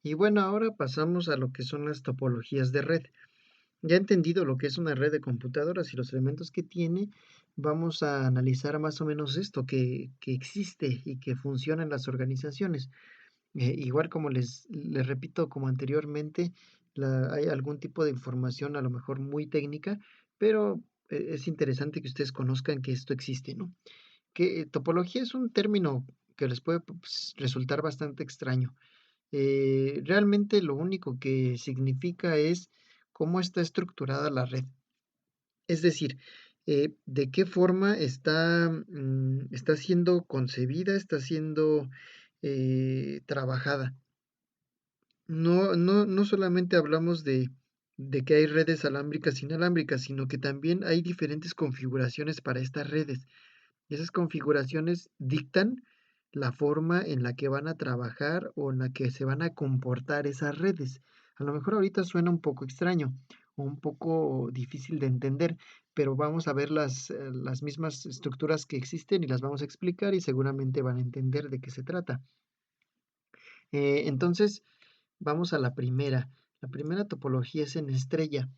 Y bueno, ahora pasamos a lo que son las topologías de red. Ya entendido lo que es una red de computadoras y los elementos que tiene, vamos a analizar más o menos esto que existe y que funciona en las organizaciones. Igual como les repito, como anteriormente, hay algún tipo de información a lo mejor muy técnica, pero es interesante que ustedes conozcan que esto existe, ¿no? Que topología es un término que les puede pues, resultar bastante extraño. Realmente lo único que significa es cómo está estructurada la red. Es decir, de qué forma está siendo concebida, está siendo trabajada. No solamente hablamos de que hay redes alámbricas e inalámbricas, sino que también hay diferentes configuraciones para estas redes. Y esas configuraciones dictan la forma en la que van a trabajar o en la que se van a comportar esas redes. A lo mejor ahorita suena un poco extraño o un poco difícil de entender, pero vamos a ver las mismas estructuras que existen y las vamos a explicar y seguramente van a entender de qué se trata. Entonces, vamos a la primera. La primera topología es en estrella.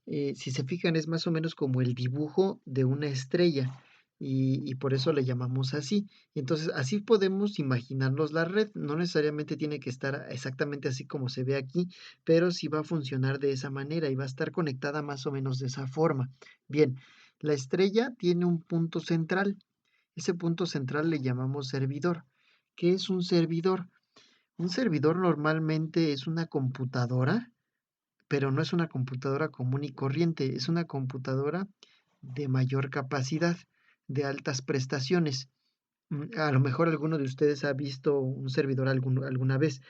Si se fijan, es más o menos como el dibujo de una estrella y por eso le llamamos así. Entonces, así podemos imaginarnos la red. No necesariamente tiene que estar exactamente así como se ve aquí, pero sí va a funcionar de esa manera y va a estar conectada más o menos de esa forma. Bien, la estrella tiene un punto central. Ese punto central le llamamos servidor. ¿Qué es un servidor? Un servidor normalmente es una computadora, pero no es una computadora común y corriente, es una computadora de mayor capacidad, de altas prestaciones. A lo mejor alguno de ustedes ha visto un servidor alguna vez.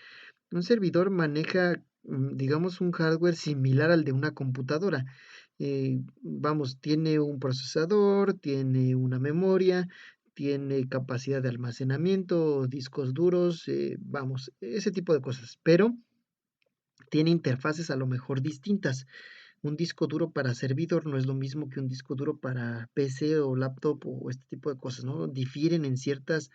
Un servidor maneja, digamos, un hardware similar al de una computadora. Vamos, tiene un procesador, tiene una memoria, tiene capacidad de almacenamiento, discos duros, vamos, ese tipo de cosas. Pero tiene interfaces a lo mejor distintas. Un disco duro para servidor no es lo mismo que un disco duro para PC o laptop o este tipo de cosas, ¿no? Difieren en ciertas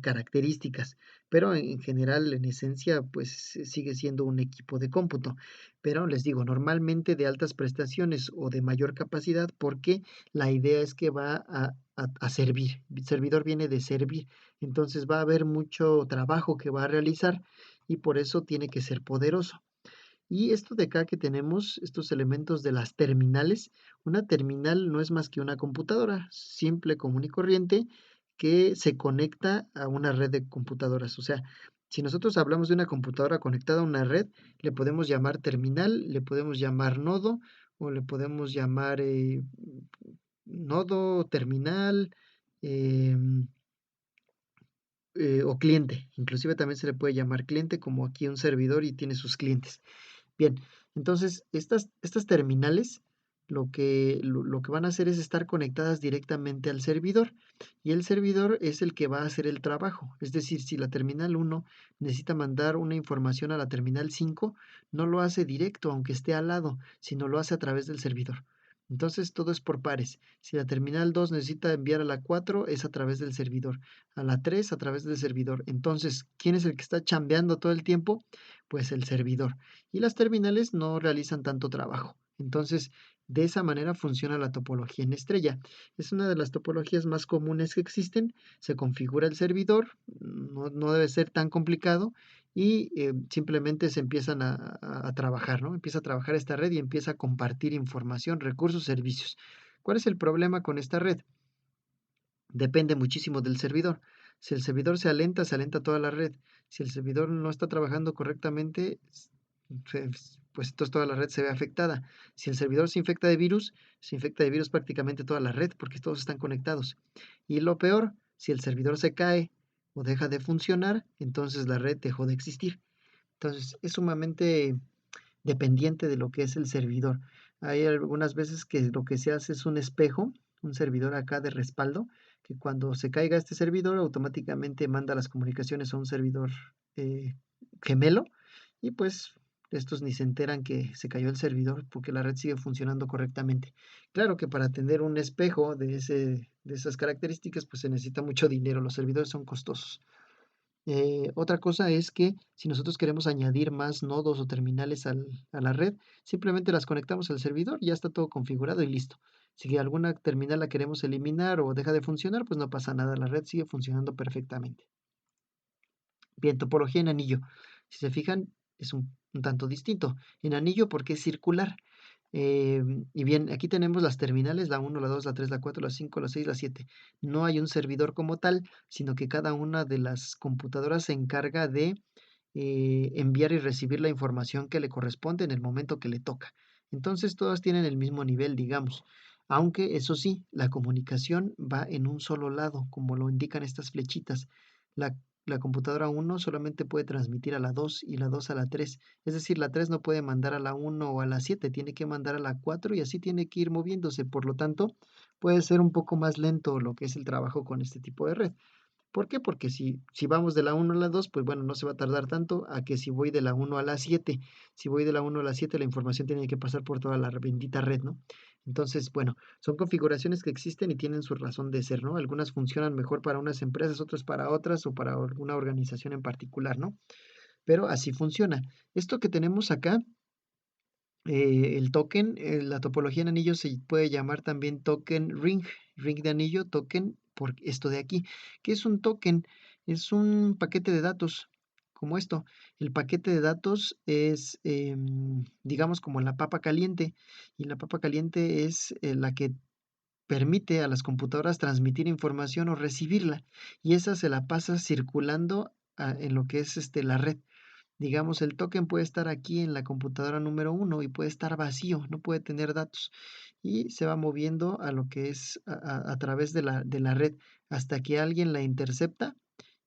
características, pero en general, en esencia, pues sigue siendo un equipo de cómputo. Pero les digo, normalmente de altas prestaciones o de mayor capacidad, porque la idea es que va a servir. El servidor viene de servir, entonces va a haber mucho trabajo que va a realizar y por eso tiene que ser poderoso. Y esto de acá que tenemos, estos elementos de las terminales, una terminal no es más que una computadora simple, común y corriente que se conecta a una red de computadoras. O sea, si nosotros hablamos de una computadora conectada a una red, le podemos llamar terminal, le podemos llamar nodo o le podemos llamar nodo, terminal em, o cliente. Inclusive también se le puede llamar cliente como aquí un servidor y tiene sus clientes. Bien, entonces estas terminales lo que van a hacer es estar conectadas directamente al servidor y el servidor es el que va a hacer el trabajo. Es decir, si la terminal uno necesita mandar una información a la terminal 5, no lo hace directo, aunque esté al lado, sino lo hace a través del servidor. Entonces todo es por pares. Si la terminal 2 necesita enviar a la 4, es a través del servidor. A la 3 a través del servidor. Entonces, ¿quién es el que está chambeando todo el tiempo? Pues el servidor y las terminales no realizan tanto trabajo. Entonces, de esa manera funciona la topología en estrella. Es una de las topologías más comunes que existen. Se configura el servidor, no debe ser tan complicado y simplemente se empiezan a trabajar, ¿no? Empieza a trabajar esta red y empieza a compartir información, recursos, servicios. ¿Cuál es el problema con esta red? Depende muchísimo del servidor. Si el servidor se alenta toda la red. Si el servidor no está trabajando correctamente, pues entonces toda la red se ve afectada. Si el servidor se infecta de virus prácticamente toda la red porque todos están conectados. Y lo peor, si el servidor se cae o deja de funcionar, entonces la red dejó de existir. Entonces es sumamente dependiente de lo que es el servidor. Hay algunas veces que lo que se hace es un espejo, un servidor acá de respaldo, que cuando se caiga este servidor automáticamente manda las comunicaciones a un servidor eh, gemelo y pues estos ni se enteran que se cayó el servidor porque la red sigue funcionando correctamente. Claro que para tener un espejo de esas características pues se necesita mucho dinero, los servidores son costosos. Otra cosa es que si nosotros queremos añadir más nodos o terminales a la red, simplemente las conectamos al servidor, ya está todo configurado y listo. Si alguna terminal la queremos eliminar o deja de funcionar, pues no pasa nada, la red sigue funcionando perfectamente. Bien, topología en anillo. Si se fijan, es un tanto distinto. En anillo porque es circular. Y bien, aquí tenemos las terminales, la 1, la 2, la 3, la 4, la 5, la 6, la 7. No hay un servidor como tal, sino que cada una de las computadoras se encarga de enviar y recibir la información que le corresponde en el momento que le toca. Entonces todas tienen el mismo nivel, digamos. Aunque eso sí, la comunicación va en un solo lado, como lo indican estas flechitas. La, la computadora 1 solamente puede transmitir a la 2 y la 2 a la 3. Es decir, la 3 no puede mandar a la 1 o a la 7, tiene que mandar a la 4 y así tiene que ir moviéndose. Por lo tanto, puede ser un poco más lento lo que es el trabajo con este tipo de red. ¿Por qué? Porque si vamos de la 1 a la 2, pues bueno, no se va a tardar tanto a que si voy de la 1 a la 7. Si voy de la 1 a la 7, la información tiene que pasar por toda la bendita red, ¿no? Entonces, bueno, son configuraciones que existen y tienen su razón de ser, ¿no? Algunas funcionan mejor para unas empresas, otras para otras o para alguna organización en particular, ¿no? Pero así funciona. Esto que tenemos acá, el token, la topología en anillo se puede llamar también token ring, ring de anillo, token, por esto de aquí. ¿Qué es un token? Es un paquete de datos, como esto. El paquete de datos es, digamos, como la papa caliente, y la papa caliente es la que permite a las computadoras transmitir información o recibirla, y esa se la pasa circulando en lo que es la red. Digamos, el token puede estar aquí en la computadora número uno y puede estar vacío, no puede tener datos. Y se va moviendo a lo que es a través de la red hasta que alguien la intercepta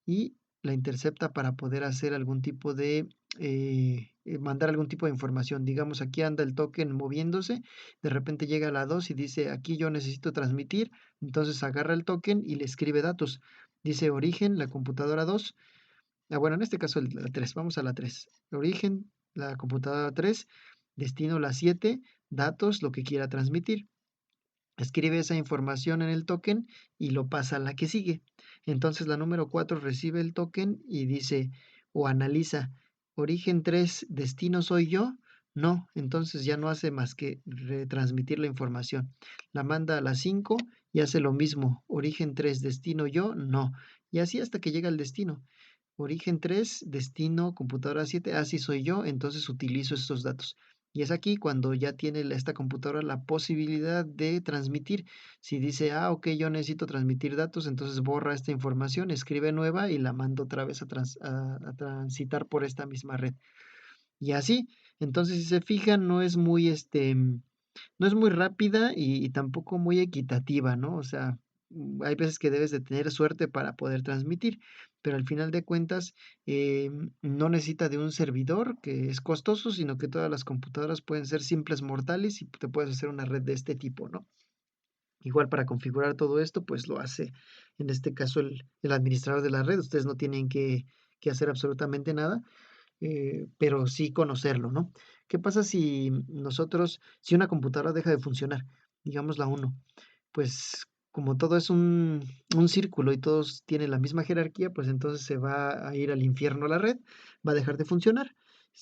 y la intercepta para poder hacer algún tipo de, mandar algún tipo de información. Digamos, aquí anda el token moviéndose, de repente llega a la 2 y dice, aquí yo necesito transmitir, entonces agarra el token y le escribe datos. Dice origen, la computadora 2. Bueno, en este caso la 3, vamos a la 3. Origen, la computadora 3, destino la 7, datos, lo que quiera transmitir. Escribe esa información en el token y lo pasa a la que sigue. Entonces la número 4 recibe el token y dice o analiza, origen 3, destino soy yo. No, entonces ya no hace más que retransmitir la información. La manda a la 5 y hace lo mismo. Origen 3, destino yo. No. Y así hasta que llega al destino. Origen 3, destino, computadora 7, así soy yo, entonces utilizo estos datos. Y es aquí cuando ya tiene esta computadora la posibilidad de transmitir. Si dice, ok, yo necesito transmitir datos, entonces borra esta información, escribe nueva y la manda otra vez a transitar por esta misma red. Y así, entonces si se fijan, no es muy rápida y tampoco muy equitativa, ¿no? O sea, hay veces que debes de tener suerte para poder transmitir, pero al final de cuentas no necesita de un servidor que es costoso, sino que todas las computadoras pueden ser simples mortales y te puedes hacer una red de este tipo, ¿no? Igual para configurar todo esto, pues lo hace en este caso el administrador de la red. Ustedes no tienen que hacer absolutamente nada, pero sí conocerlo, ¿no? ¿Qué pasa si una computadora deja de funcionar? Digamos la uno, pues como todo es un círculo y todos tienen la misma jerarquía, pues entonces se va a ir al infierno la red, va a dejar de funcionar.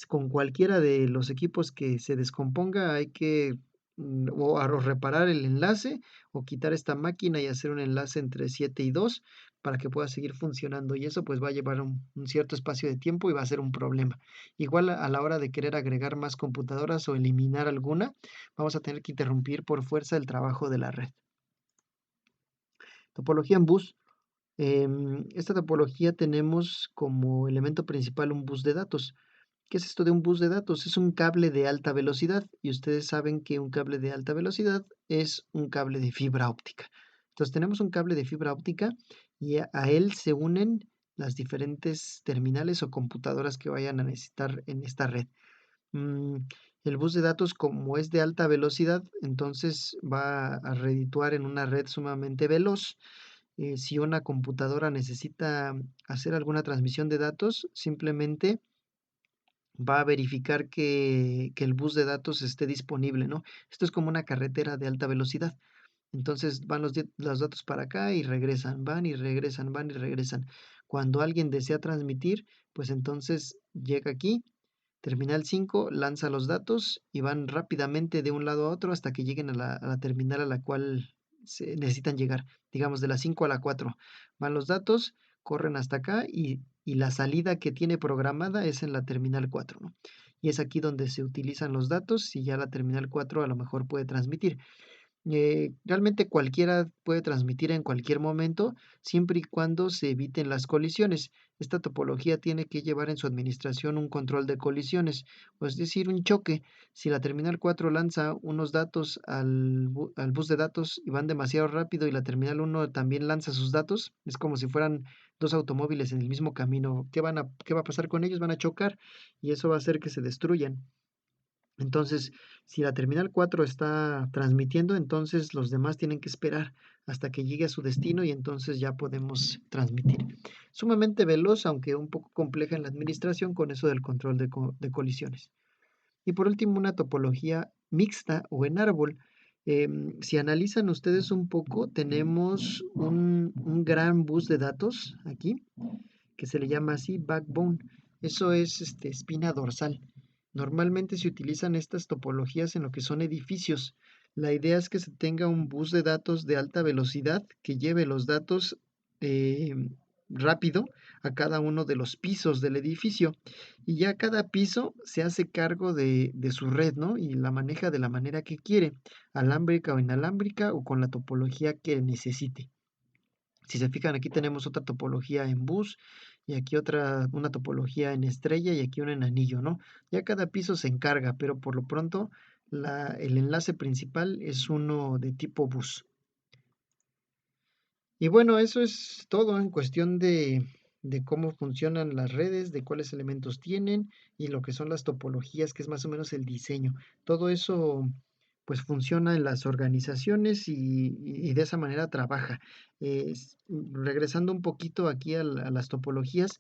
Con cualquiera de los equipos que se descomponga hay que o reparar el enlace o quitar esta máquina y hacer un enlace entre 7 y 2 para que pueda seguir funcionando y eso pues va a llevar un cierto espacio de tiempo y va a ser un problema. Igual a la hora de querer agregar más computadoras o eliminar alguna, vamos a tener que interrumpir por fuerza el trabajo de la red. Topología en bus. Esta topología tenemos como elemento principal un bus de datos. ¿Qué es esto de un bus de datos? Es un cable de alta velocidad y ustedes saben que un cable de alta velocidad es un cable de fibra óptica. Entonces tenemos un cable de fibra óptica y a él se unen las diferentes terminales o computadoras que vayan a necesitar en esta red. Mm, el bus de datos, como es de alta velocidad, entonces va a redituar en una red sumamente veloz. Si una computadora necesita hacer alguna transmisión de datos, simplemente va a verificar que el bus de datos esté disponible, ¿no? Esto es como una carretera de alta velocidad. Entonces van los datos para acá y regresan, van y regresan, van y regresan. Cuando alguien desea transmitir, pues entonces llega aquí, terminal 5 lanza los datos y van rápidamente de un lado a otro hasta que lleguen a la terminal a la cual se necesitan llegar. Digamos, de la 5 a la 4 van los datos, corren hasta acá y la salida que tiene programada es en la terminal 4, ¿no? Y es aquí donde se utilizan los datos y ya la terminal 4 a lo mejor puede transmitir. Realmente cualquiera puede transmitir en cualquier momento, siempre y cuando se eviten las colisiones. Esta topología tiene que llevar en su administración un control de colisiones, o es decir, un choque. Si la terminal 4 lanza unos datos al bus de datos y van demasiado rápido y la terminal 1 también lanza sus datos, es como si fueran dos automóviles en el mismo camino. ¿Qué va a pasar con ellos? Van a chocar y eso va a hacer que se destruyan. Entonces, si la terminal 4 está transmitiendo, entonces los demás tienen que esperar hasta que llegue a su destino y entonces ya podemos transmitir. Sumamente veloz, aunque un poco compleja en la administración con eso del control de colisiones. Y por último, una topología mixta o en árbol. Si analizan ustedes un poco, tenemos un gran bus de datos aquí, que se le llama así backbone. Eso es espina dorsal. Normalmente se utilizan estas topologías en lo que son edificios. La idea es que se tenga un bus de datos de alta velocidad que lleve los datos eh, rápido a cada uno de los pisos del edificio. Y ya cada piso se hace cargo de su red, ¿no? Y la maneja de la manera que quiere, alámbrica o inalámbrica o con la topología que necesite. Si se fijan, aquí tenemos otra topología en bus y aquí una topología en estrella y aquí una en anillo, ¿no? Ya cada piso se encarga, pero por lo pronto el enlace principal es uno de tipo bus. Y bueno, eso es todo en cuestión de cómo funcionan las redes, de cuáles elementos tienen y lo que son las topologías, que es más o menos el diseño. Todo eso pues funciona en las organizaciones y de esa manera trabaja. Regresando un poquito aquí a las topologías,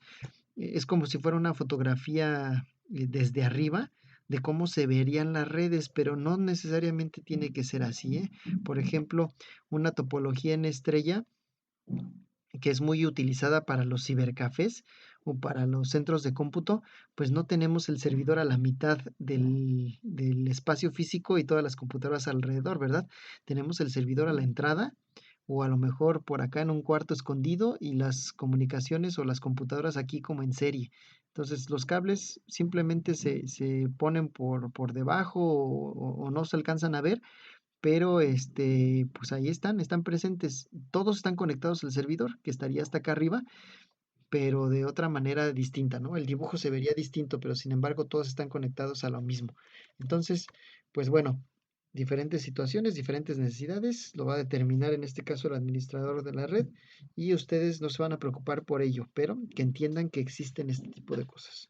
es como si fuera una fotografía desde arriba de cómo se verían las redes, pero no necesariamente tiene que ser así, ¿eh? Por ejemplo, una topología en estrella que es muy utilizada para los cibercafés o para los centros de cómputo, pues no tenemos el servidor a la mitad del espacio físico y todas las computadoras alrededor, ¿verdad? Tenemos el servidor a la entrada o a lo mejor por acá en un cuarto escondido y las comunicaciones o las computadoras aquí como en serie. Entonces los cables simplemente se ponen por debajo o no se alcanzan a ver, pero pues ahí están presentes. Todos están conectados al servidor, que estaría hasta acá arriba, pero de otra manera distinta, ¿no? El dibujo se vería distinto, pero sin embargo todos están conectados a lo mismo. Entonces, pues bueno, diferentes situaciones, diferentes necesidades, lo va a determinar en este caso el administrador de la red y ustedes no se van a preocupar por ello, pero que entiendan que existen este tipo de cosas.